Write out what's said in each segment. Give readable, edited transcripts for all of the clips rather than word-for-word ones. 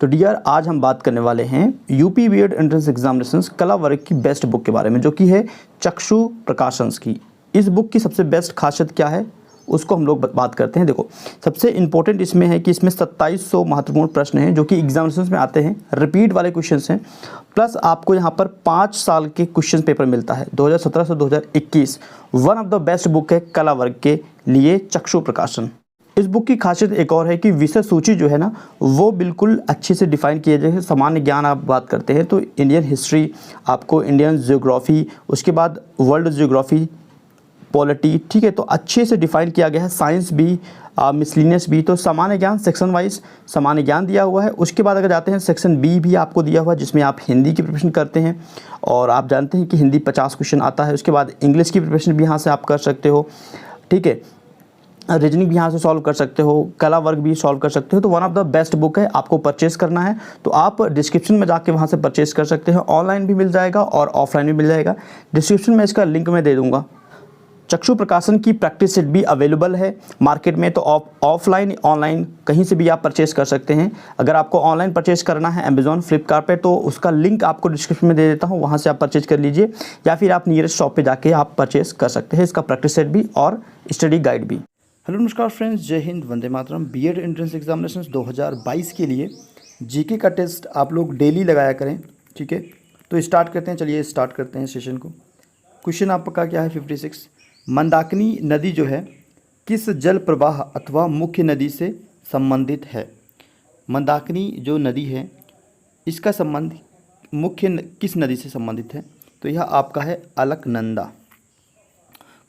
तो डियर, आज हम बात करने वाले हैं यूपी बीएड एंट्रेंस एग्जामिनेशंस कला वर्ग की बेस्ट बुक के बारे में, जो कि है चक्षु प्रकाशंस की। इस बुक की सबसे बेस्ट खासियत क्या है उसको हम लोग बात करते हैं। देखो, सबसे इंपॉर्टेंट इसमें है कि इसमें 2700 महत्वपूर्ण प्रश्न हैं जो कि एग्जामिनेशंस में आते हैं, रिपीट वाले क्वेश्चंस हैं। प्लस आपको यहाँ पर 5 साल के क्वेश्चन पेपर मिलता है 2017 से 2021। One of the best book है कला वर्ग के लिए चक्षु प्रकाशन। इस बुक की खासियत एक और है कि विषय सूची जो है ना, वो बिल्कुल अच्छे से डिफाइन किए जाए। सामान्य ज्ञान आप बात करते हैं तो इंडियन हिस्ट्री, आपको इंडियन ज्योग्राफी, उसके बाद वर्ल्ड ज्योग्राफी, पॉलिटी, ठीक है, तो अच्छे से डिफाइन किया गया है। साइंस भी, मिसलिनियस भी, तो सामान्य ज्ञान सेक्शन वाइज सामान्य ज्ञान दिया हुआ है। उसके बाद अगर जाते हैं सेक्शन बी भी आपको दिया हुआ है, जिसमें आप हिंदी की प्रिपरेशन करते हैं और आप जानते हैं कि हिंदी 50 क्वेश्चन आता है। उसके बाद इंग्लिश की प्रिपरेशन भी यहाँ से आप कर सकते हो, ठीक है, रीजनिंग भी यहाँ से सॉल्व कर सकते हो, कला वर्ग भी सॉल्व कर सकते हो। तो one of the best book है। आपको परचेस करना है तो आप डिस्क्रिप्शन में जाके वहाँ से परचेस कर सकते हैं। ऑनलाइन भी मिल जाएगा और ऑफलाइन भी मिल जाएगा। डिस्क्रिप्शन में इसका लिंक मैं दे दूँगा। चक्षु प्रकाशन की प्रैक्टिस सेट भी अवेलेबल है मार्केट में, तो ऑफलाइन ऑनलाइन कहीं से भी आप परचेस कर सकते हैं। अगर आपको ऑनलाइन परचेस करना है अमेज़ॉन, फ्लिपकार्ट पे, तो उसका लिंक आपको डिस्क्रिप्शन में दे देता हूँ, वहाँ से आप परचेस कर लीजिए, या फिर आप नियरेस्ट शॉप पे जाके आप परचेस कर सकते हैं इसका प्रैक्टिस सेट भी और स्टडी गाइड भी। हेलो नमस्कार फ्रेंड्स, जय Hind, Vande Mataram. BEd entrance examinations 2022 के लिए जीके का टेस्ट आप लोग डेली लगाया करें, ठीक है। तो स्टार्ट करते हैं, चलिए स्टार्ट करते हैं सेशन को। क्वेश्चन आपका क्या है 56। मंदाकिनी नदी जो है किस जल प्रवाह अथवा मुख्य नदी से संबंधित है? मंदाकिनी जो नदी है इसका संबंध मुख्य किस नदी से संबंधित है? तो यह आपका है अलकनंदा।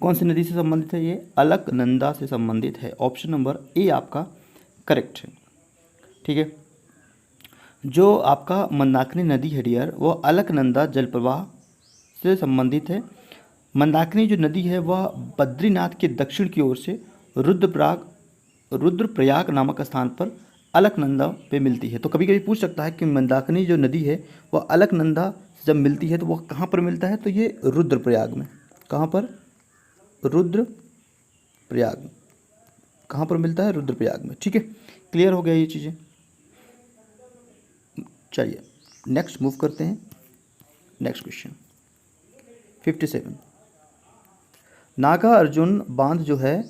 कौन सी नदी से संबंधित है? ये अलकनंदा से संबंधित है। ऑप्शन नंबर ए आपका करेक्ट है, ठीक है। जो आपका मंदाकिनी नदी है डियर, वो अलकनंदा जल प्रवाह से संबंधित है। मंदाकिनी जो नदी है वह बद्रीनाथ के दक्षिण की ओर से रुद्रप्रयाग नामक स्थान पर अलकनंदा पे मिलती है। तो कभी कभी पूछ सकता है कि मंदाकिनी जो नदी है वह अलकनंदा से जब मिलती है तो वह कहाँ पर मिलता है? तो ये रुद्रप्रयाग में। कहाँ पर? रुद्रप्रयाग। कहाँ पर मिलता है? रुद्रप्रयाग में, ठीक है। क्लियर हो गया ये चीज़ें। चलिए नेक्स्ट मूव करते हैं। Next question 57। नागा अर्जुन बांध जो है,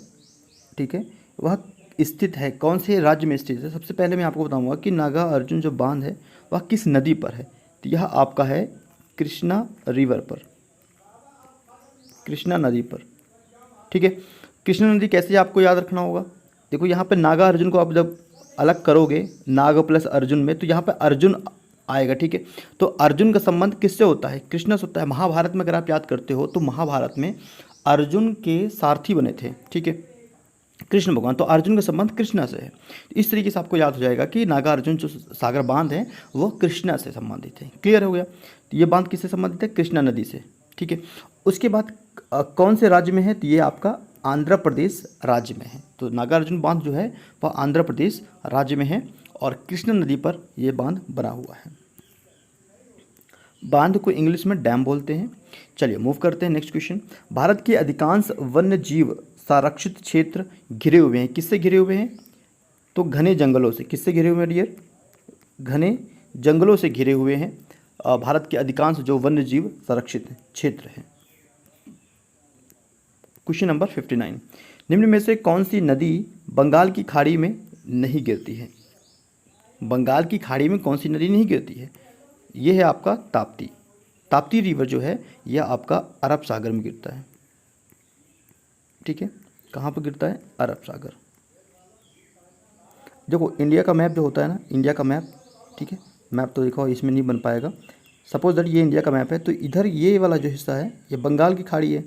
ठीक है, वह स्थित है कौन से राज्य में स्थित है? सबसे पहले मैं आपको बताऊंगा कि नागा अर्जुन जो बांध है वह किस नदी पर है। तो यह आपका है कृष्णा रिवर पर, कृष्णा नदी पर, ठीक है। कृष्णा नदी कैसे आपको याद रखना होगा? देखो यहाँ पे नागा अर्जुन को आप जब अलग करोगे नाग प्लस अर्जुन में, तो यहाँ पे अर्जुन आएगा, ठीक है। तो अर्जुन का संबंध किससे होता है? कृष्ण से होता है। महाभारत में अगर आप याद करते हो तो महाभारत में अर्जुन के सारथी बने थे, ठीक है, कृष्ण भगवान। तो अर्जुन का संबंध कृष्णा से है। इस तरीके से आपको याद हो जाएगा कि नागा अर्जुन जो सागर बांध है वो कृष्णा से संबंधित है। क्लियर हो गया? तो ये बांध किससे संबंधित है? कृष्णा नदी से, ठीक है। उसके बाद कौन से राज्य में है? तो ये आपका आंध्र प्रदेश राज्य में है। तो नागार्जुन बांध जो है वह आंध्र प्रदेश राज्य में है और कृष्णा नदी पर यह बांध बना हुआ है। बांध को इंग्लिश में डैम बोलते हैं। चलिए मूव करते हैं नेक्स्ट क्वेश्चन। भारत के अधिकांश वन्य जीव संरक्षित क्षेत्र घिरे हुए हैं। किससे घिरे हुए हैं? तो घने जंगलों से। किससे घिरे हुए हैं डियर? घने जंगलों से घिरे हुए हैं भारत के अधिकांश जो वन्य जीव संरक्षित क्षेत्र हैं। Question number 59। निम्न में से कौन सी नदी बंगाल की खाड़ी में नहीं गिरती है? बंगाल की खाड़ी में कौन सी नदी नहीं गिरती है? यह है आपका ताप्ती। ताप्ती रिवर जो है यह आपका अरब सागर में गिरता है, ठीक है। कहाँ पर गिरता है? अरब सागर। देखो इंडिया का मैप जो होता है ना, इंडिया का मैप, ठीक है, मैप तो देखो इसमें नहीं बन पाएगा। सपोज दैट ये इंडिया का मैप है, तो इधर ये वाला जो हिस्सा है ये बंगाल की खाड़ी है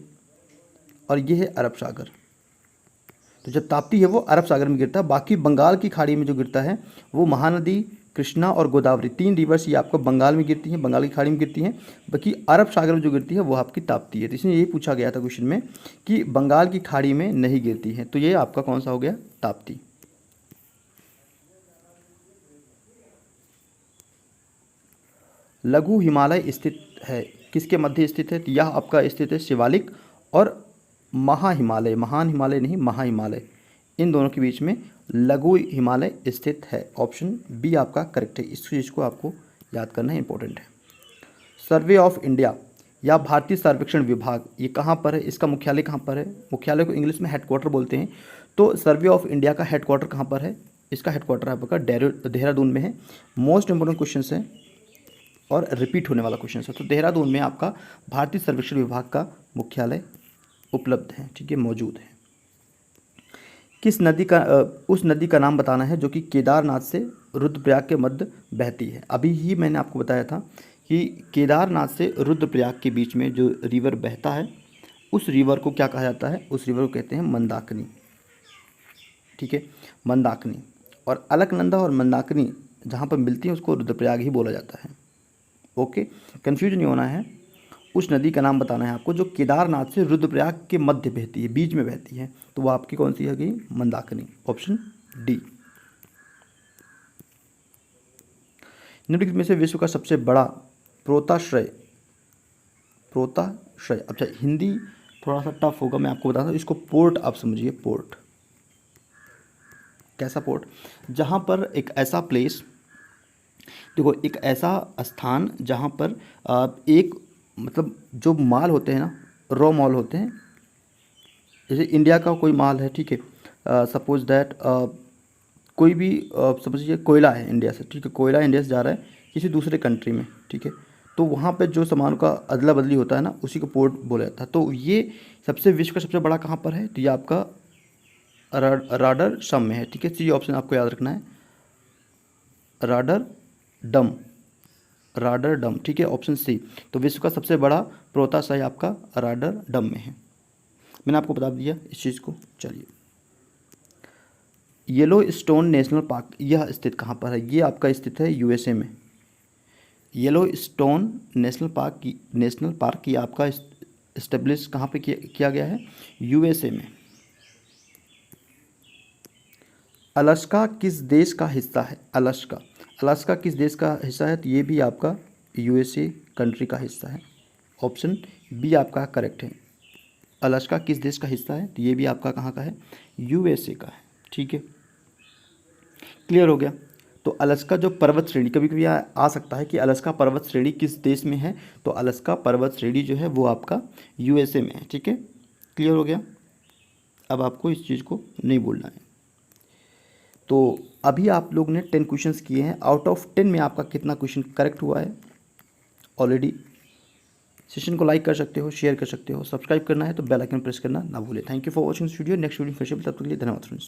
और ये है अरब सागर। तो जब ताप्ती है वो अरब सागर में गिरता है। बाकी बंगाल की खाड़ी में जो गिरता है वो महानदी, कृष्णा और गोदावरी, 3 रिवर्स ये आपको बंगाल में गिरती हैं, बंगाल की खाड़ी में गिरती हैं। बाकी अरब सागर में जो गिरती है वो आपकी ताप्ती है। तो इसमें यही पूछा गया था क्वेश्चन में कि बंगाल की खाड़ी में नहीं गिरती है, तो ये आपका कौन सा हो गया? ताप्ती। लघु हिमालय स्थित है, किसके मध्य स्थित है? तो यह आपका स्थित है शिवालिक और महा हिमालय, महान हिमालय नहीं, महा हिमालय, इन दोनों के बीच में लघु हिमालय स्थित है। ऑप्शन बी आपका करेक्ट है। इस चीज़ को आपको याद करना इंपॉर्टेंट है। सर्वे ऑफ इंडिया या भारतीय सर्वेक्षण विभाग ये कहाँ पर है, इसका मुख्यालय कहाँ पर है? मुख्यालय को इंग्लिश में हेडक्वार्टर बोलते हैं। तो सर्वे ऑफ इंडिया का हेडक्वार्टर कहाँ पर है? इसका हेडक्वार्टर आपका देहरादून में है। मोस्ट इंपॉर्टेंट क्वेश्चन है और रिपीट होने वाला क्वेश्चन है। तो देहरादून में आपका भारतीय सर्वेक्षण विभाग का मुख्यालय उपलब्ध है, ठीक है, मौजूद है। किस नदी का उस नदी का नाम बताना है जो कि केदारनाथ से रुद्रप्रयाग के मध्य बहती है। अभी ही मैंने आपको बताया था कि केदारनाथ से रुद्रप्रयाग के बीच में जो रिवर बहता है उस रिवर को क्या कहा जाता है? उस रिवर को कहते हैं मंदाकिनी, ठीक है, मंदाकिनी। और अलकनंदा और मंदाकिनी जहाँ पर मिलती हैं उसको रुद्रप्रयाग ही बोला जाता है। ओके, कंफ्यूज नहीं होना है। उस नदी का नाम बताना है आपको जो केदारनाथ से रुद्रप्रयाग के मध्य बहती है, बीच में बहती है। तो वो आपकी कौन सी है गई? मंदाकिनी। Option D. निम्नलिखित में से विश्व का सबसे बड़ा पोताश्रय, अच्छा हिंदी थोड़ा सा टफ होगा, मैं आपको बताता हूँ। इसको पोर्ट आप समझिए। पोर्ट कैसा पोर्ट? जहाँ पर एक ऐसा प्लेस, देखो एक ऐसा स्थान जहाँ पर एक मतलब जो माल होते हैं ना, रॉ माल होते हैं, जैसे इंडिया का कोई माल है, ठीक है, सपोज दैट कोई भी समझिए कोयला है इंडिया से, ठीक है, कोयला इंडिया से जा रहा है किसी दूसरे कंट्री में, ठीक है, तो वहाँ पे जो सामान का अदला बदली होता है ना, उसी को पोर्ट बोला जाता है। तो ये विश्व का सबसे बड़ा कहाँ पर है? तो ये आपका रॉटरडम में है, ठीक है। सी ऑप्शन आपको याद रखना है, रॉटरडम, ठीक है, ऑप्शन सी। तो विश्व का सबसे बड़ा पोताश्रय आपका रॉटरडम में है। मैंने आपको बता दिया इस चीज़ को। चलिए, येलो स्टोन नेशनल पार्क यह स्थित कहाँ पर है? ये आपका स्थित है यूएसए में। येलो स्टोन नेशनल पार्क ये आपका इस्टेब्लिश कहाँ पे किया गया है? यूएसए में। अलास्का किस देश का हिस्सा है? अलास्का किस देश का हिस्सा है? तो ये भी आपका यूएसए कंट्री का हिस्सा है। ऑप्शन बी आपका करेक्ट है। अलास्का किस देश का हिस्सा है? तो ये भी आपका कहाँ का है? यूएसए का है, ठीक है। क्लियर हो गया। तो अलास्का जो पर्वत श्रेणी, कभी कभी आ सकता है कि अलास्का पर्वत श्रेणी किस देश में है? तो अलास्का पर्वत श्रेणी जो है वो आपका यूएसए में है, ठीक है। क्लियर हो गया। अब आपको इस चीज़ को नहीं बोलना है। तो अभी आप लोग ने 10 क्वेश्चंस किए हैं। आउट ऑफ 10 में आपका कितना क्वेश्चन करेक्ट हुआ है? ऑलरेडी सेशन को लाइक कर सकते हो, शेयर कर सकते हो, सब्सक्राइब करना है तो बेल आइकन प्रेस करना ना भूलें। Thank you for watching this video. Next video फिर से, तब तक के लिए धन्यवाद फ्रेंड्स।